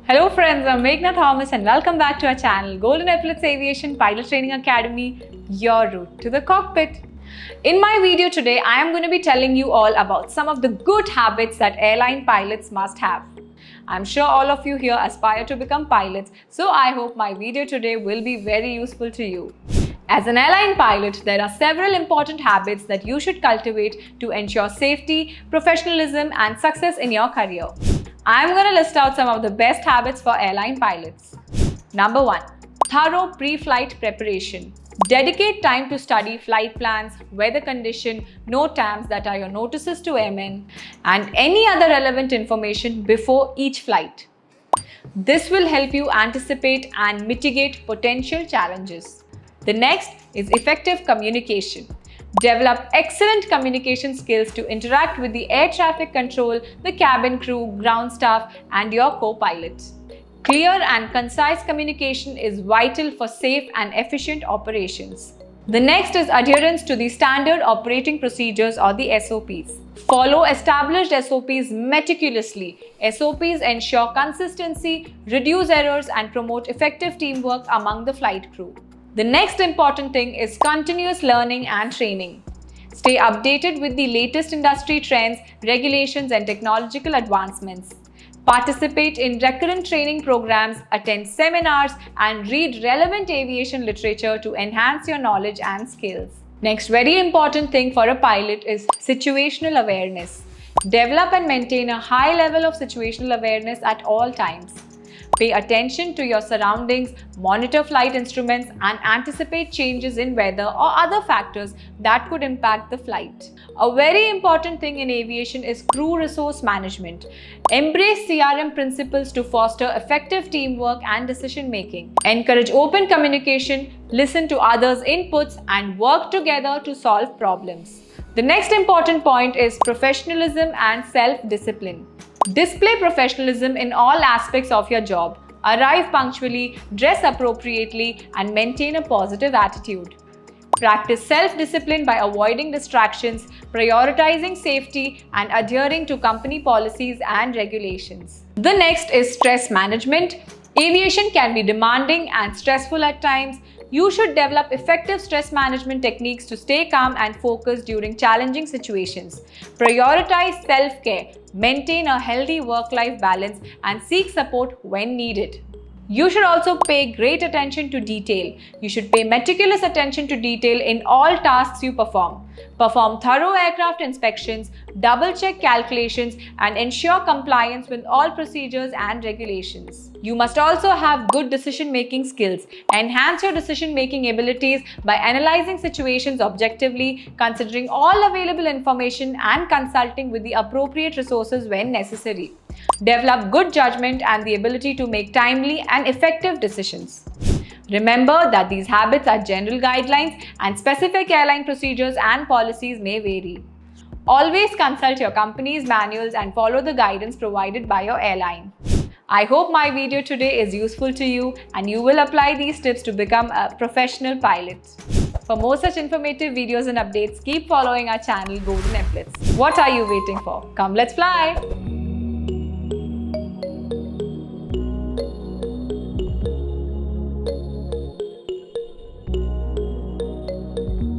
Hello friends, I'm Meghna Thomas and welcome back to our channel Epaulettes Aviation Pilot Training Academy, your route to the cockpit. In my video today, I am going to be telling you all about some of the good habits that airline pilots must have. I'm sure all of you here aspire to become pilots, so I hope my video today will be very useful to you. As an airline pilot, there are several important habits that you should cultivate to ensure safety, professionalism and success in your career. I'm going to list out some of the best habits for airline pilots. Number 1. Thorough pre-flight preparation. Dedicate time to study flight plans, weather condition, NOTAMs that are your notices to airmen, and any other relevant information before each flight. This will help you anticipate and mitigate potential challenges. The next is effective communication. Develop excellent communication skills to interact with the air traffic control, the cabin crew, ground staff, and your co-pilot. Clear and concise communication is vital for safe and efficient operations. The next is adherence to the standard operating procedures or the SOPs. Follow established SOPs meticulously. SOPs ensure consistency, reduce errors, and promote effective teamwork among the flight crew. The next important thing is continuous learning and training. Stay updated with the latest industry trends, regulations, and technological advancements. Participate in recurrent training programs, attend seminars, and read relevant aviation literature to enhance your knowledge and skills. Next very important thing for a pilot is situational awareness. Develop and maintain a high level of situational awareness at all times. Pay attention to your surroundings, monitor flight instruments, and anticipate changes in weather or other factors that could impact the flight. A very important thing in aviation is crew resource management. Embrace CRM principles to foster effective teamwork and decision making. Encourage open communication, listen to others' inputs, and work together to solve problems. The next important point is professionalism and self-discipline. Display professionalism in all aspects of your job. Arrive punctually, dress appropriately, and maintain a positive attitude. Practice self-discipline by avoiding distractions, prioritizing safety, and adhering to company policies and regulations. The next is stress management. Aviation can be demanding and stressful at times. You should develop effective stress management techniques to stay calm and focused during challenging situations. Prioritize self-care, maintain a healthy work-life balance, and seek support when needed. You should also pay great attention to detail. You should pay meticulous attention to detail in all tasks you perform. Perform thorough aircraft inspections, double-check calculations, and ensure compliance with all procedures and regulations. You must also have good decision-making skills. Enhance your decision-making abilities by analyzing situations objectively, considering all available information, and consulting with the appropriate resources when necessary. Develop good judgment and the ability to make timely and effective decisions. Remember that these habits are general guidelines and specific airline procedures and policies may vary. Always consult your company's manuals and follow the guidance provided by your airline. I hope my video today is useful to you and you will apply these tips to become a professional pilot. For more such informative videos and updates, keep following our channel Epaulettes. What are you waiting for? Come, let's fly!